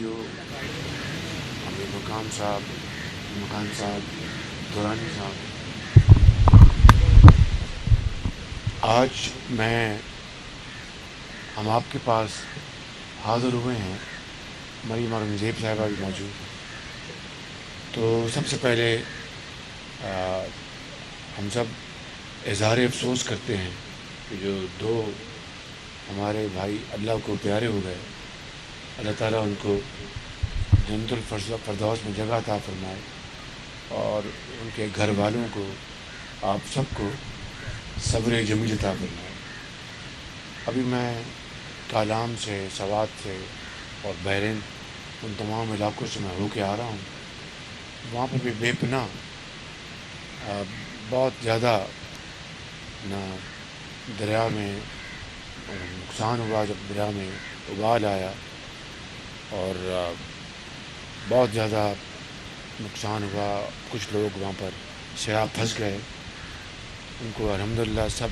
بھائیوں، امیر مقام صاحب، مکان صاحب، دورانی صاحب، آج ہم آپ کے پاس حاضر ہوئے ہیں، مریم اورنگزیب صاحبہ بھی موجود ہیں۔ تو سب سے پہلے ہم سب اظہار افسوس کرتے ہیں کہ جو دو ہمارے بھائی اللہ کو پیارے ہو گئے، اللہ تعالیٰ ان کو جنت الفردوس میں جگہ عطا فرمائے اور ان کے گھر والوں کو، آپ سب کو صبر جمیل عطا فرمائے۔ ابھی میں کالام سے، سوات سے اور بحرین، ان تمام علاقوں سے میں ہو کے آ رہا ہوں۔ وہاں پر بھی بے پناہ بہت زیادہ دریا میں نقصان ہوا، جب دریا میں ابال آیا اور بہت زیادہ نقصان ہوا۔ کچھ لوگ وہاں پر سیاح پھنس گئے، ان کو الحمدللہ سب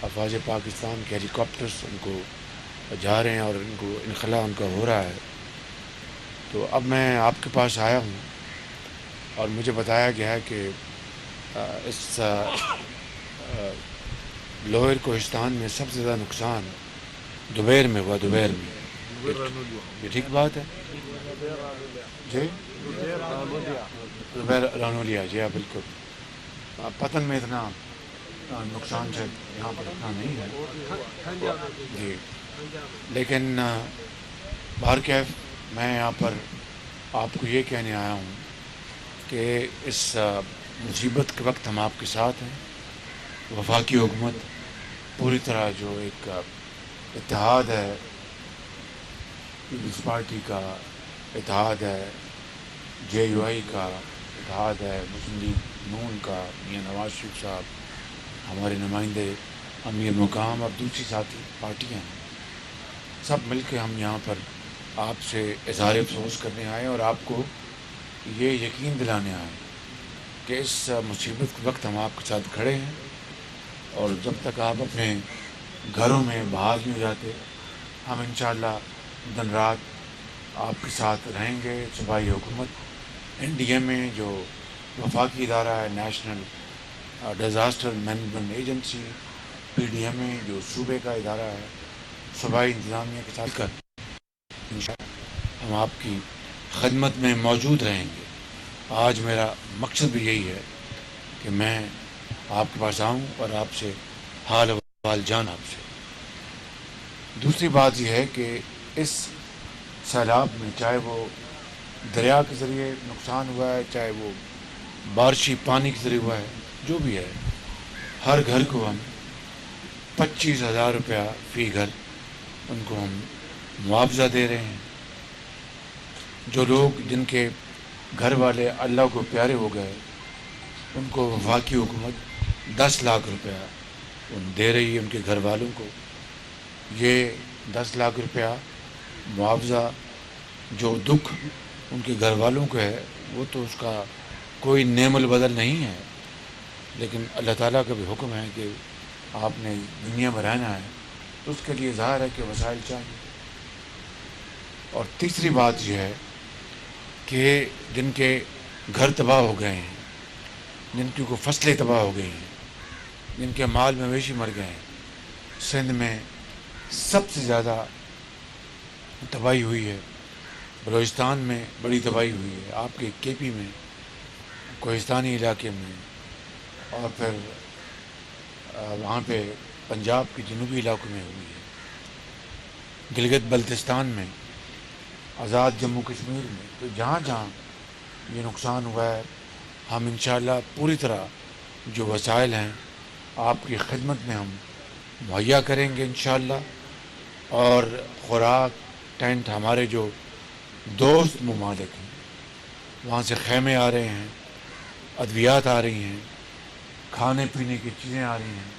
افواج پاکستان کے ہیلی کاپٹرس ان کو جا رہے ہیں اور ان کو انخلاء ان کا ہو رہا ہے۔ تو اب میں آپ کے پاس آیا ہوں اور مجھے بتایا گیا ہے کہ اس لوئر کوہستان میں سب سے زیادہ نقصان دوبیر میں ہوا، دوبیر میں۔ یہ ٹھیک بات ہے جی؟ دوبیر رانولیا، جی ہاں بالکل۔ پتن میں اتنا نقصان سے یہاں پر اتنا نہیں ہے جی، لیکن بہرکیف میں یہاں پر آپ کو یہ کہنے آیا ہوں کہ اس مصیبت کے وقت ہم آپ کے ساتھ ہیں۔ وفاقی حکومت پوری طرح جو ایک اتحاد ہے، پیپلز پارٹی کا اتحاد ہے، جے یو آئی کا اتحاد ہے، مسلم لیگ نون کا، میاں نواز شریف صاحب، ہمارے نمائندے امیر مقام اور دوسری ساتھی پارٹیاں ہیں، سب مل کے ہم یہاں پر آپ سے اظہار افسوس کرنے آئے اور آپ کو یہ یقین دلانے آئے کہ اس مصیبت کے وقت ہم آپ کے ساتھ کھڑے ہیں، اور جب تک آپ اپنے گھروں میں بحال نہیں ہو جاتے، ہم انشاءاللہ دن رات آپ کے ساتھ رہیں گے۔ صوبائی حکومت، این ڈی ایم اے جو وفاقی ادارہ ہے، National Disaster Management Agency, P D M A جو صوبے کا ادارہ ہے، صوبائی انتظامیہ کے ساتھ کر انشاءاللہ ہم آپ کی خدمت میں موجود رہیں گے۔ آج میرا مقصد بھی یہی ہے کہ میں آپ کے پاس آؤں اور آپ سے حال احوال جان آپ سے۔ دوسری بات یہ ہے کہ اس سیلاب میں، چاہے وہ دریا کے ذریعے نقصان ہوا ہے، چاہے وہ بارشی پانی کے ذریعے ہوا ہے، جو بھی ہے، ہر گھر کو ہم 25,000 روپیہ فی گھر ان کو ہم معاوضہ دے رہے ہیں۔ جو لوگ جن کے گھر والے اللہ کو پیارے ہو گئے، ان کو وفاقی حکومت 10 لاکھ روپیہ دے رہی ہے ان کے گھر والوں کو۔ یہ 10 لاکھ روپیہ معاوضہ جو دکھ ان کے گھر والوں کو ہے، وہ تو اس کا کوئی نعم البدل نہیں ہے، لیکن اللہ تعالیٰ کا بھی حکم ہے کہ آپ نے دنیا میں رہنا ہے، تو اس کے لیے ظاہر ہے کہ وسائل چاہیے۔ اور تیسری بات یہ ہے کہ جن کے گھر تباہ ہو گئے ہیں، جن کی کوئی فصلیں تباہ ہو گئی ہیں، جن کے مال مویشی مر گئے ہیں، سندھ میں سب سے زیادہ تباہی ہوئی ہے، بلوچستان میں بڑی تباہی ہوئی ہے، آپ کے کے پی میں، کوہستانی علاقے میں، اور پھر وہاں پہ پنجاب کے جنوبی علاقوں میں ہوئی ہے، گلگت بلتستان میں، آزاد جموں کشمیر میں۔ تو جہاں جہاں یہ نقصان ہوا ہے، ہم انشاءاللہ پوری طرح جو وسائل ہیں آپ کی خدمت میں ہم مہیا کریں گے انشاءاللہ۔ اور خوراک، ٹینٹ، ہمارے جو دوست ممالک ہیں وہاں سے خیمے آ رہے ہیں، ادویات آ رہی ہیں، کھانے پینے کی چیزیں آ رہی ہیں،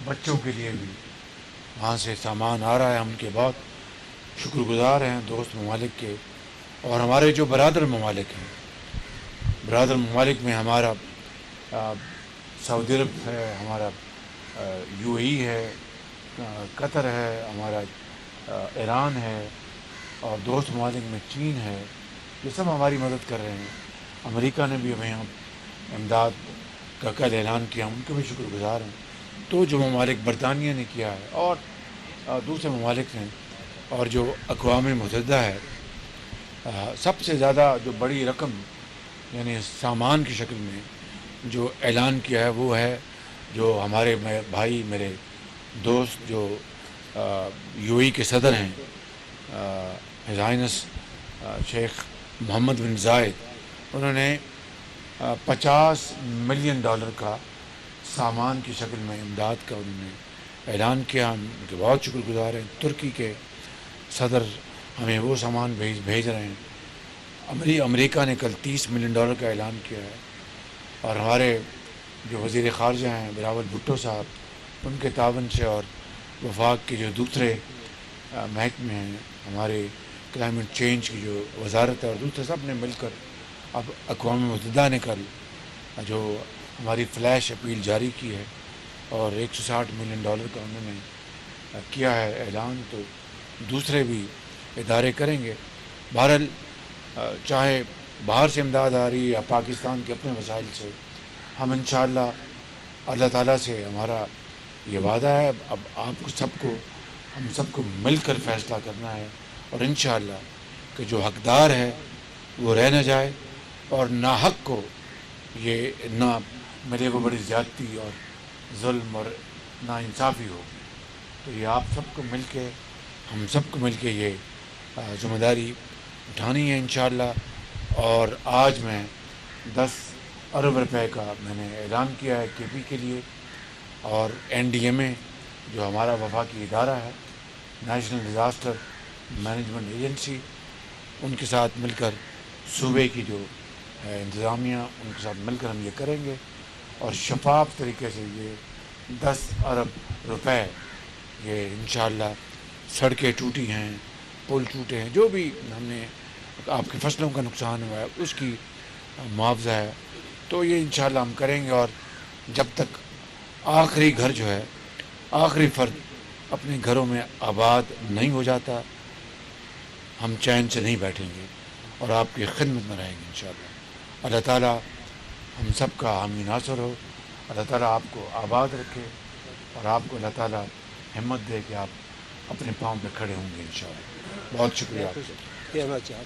بچوں کے لیے بھی وہاں سے سامان آ رہا ہے۔ ہم ان کے بہت شکر گزار ہیں دوست ممالک کے، اور ہمارے جو برادر ممالک ہیں، برادر ممالک میں ہمارا سعودی عرب ہے، ہمارا یو اے ای ہے، قطر ہے، ہمارا ایران ہے، اور دوست ممالک میں چین ہے، یہ سب ہماری مدد کر رہے ہیں۔ امریکہ نے بھی ہمیں یہاں امداد کا کل اعلان کیا، ان کے بھی شکر گزار ہیں۔ تو جو ممالک برطانیہ نے کیا ہے اور دوسرے ممالک ہیں، اور جو اقوام متحدہ ہے، سب سے زیادہ جو بڑی رقم یعنی سامان کی شکل میں جو اعلان کیا ہے وہ ہے جو ہمارے بھائی میرے دوست جو یو اے کے صدر ہیں، ہز ہائنس شیخ محمد بن زائد، انہوں نے $50 ملین کا سامان کی شکل میں امداد کا انہوں نے اعلان کیا۔ ہم ان کے بہت شکر گزار ہیں۔ ترکی کے صدر ہمیں وہ سامان بھیج رہے ہیں۔ امریکہ نے کل $30 ملین کا اعلان کیا ہے، اور ہمارے جو وزیر خارجہ ہیں بلاول بھٹو صاحب، ان کے تعاون سے، اور وفاق کے جو دوسرے محکمے ہیں، ہمارے کلائمیٹ چینج کی جو وزارت ہے اور دوسرے سب نے مل کر اب اقوام متحدہ نے کل جو ہماری فلیش اپیل جاری کی ہے اور $160 ملین کا انہوں نے کیا ہے اعلان، تو دوسرے بھی ادارے کریں گے۔ بہرحال چاہے باہر سے امداد آ رہی ہے یا پاکستان کے اپنے وسائل سے، ہم انشاءاللہ اللہ تعالیٰ سے ہمارا یہ وعدہ ہے، اب آپ کو سب کو ہم سب کو مل کر فیصلہ کرنا ہے، اور انشاءاللہ کہ جو حقدار ہے وہ رہ نہ جائے، اور ناحق کو یہ نہ ملے وہ بڑی زیادتی اور ظلم اور ناانصافی ہوگی۔ تو یہ آپ سب کو مل کے، ہم سب کو مل کے یہ ذمہ داری اٹھانی ہے انشاءاللہ۔ اور آج میں 10 ارب روپے کا میں نے اعلان کیا ہے کے پی کے لیے، اور NDMA جو ہمارا وفاقی ادارہ ہے، نیشنل ڈیزاسٹر مینجمنٹ ایجنسی، ان کے ساتھ مل کر صوبے کی جو ہے انتظامیہ، ان کے ساتھ مل کر ہم یہ کریں گے، اور شفاف طریقے سے یہ 10 ارب روپے یہ انشاءاللہ، سڑکیں ٹوٹی ہیں، پل ٹوٹے ہیں، جو بھی ہم نے آپ کی فصلوں کا نقصان ہوا ہے اس کی معاوضہ ہے، تو یہ انشاءاللہ ہم کریں گے۔ اور جب تک آخری گھر جو ہے، آخری فرد اپنے گھروں میں آباد نہیں ہو جاتا، ہم چین سے نہیں بیٹھیں گے اور آپ کی خدمت میں رہیں گے انشاءاللہ۔ اللہ تعالیٰ ہم سب کا حامی ناصر ہو، اللہ تعالیٰ آپ کو آباد رکھے، اور آپ کو اللہ تعالیٰ ہمت دے کہ آپ اپنے پاؤں پہ کھڑے ہوں گے انشاءاللہ۔ بہت شکریہ آپ کا۔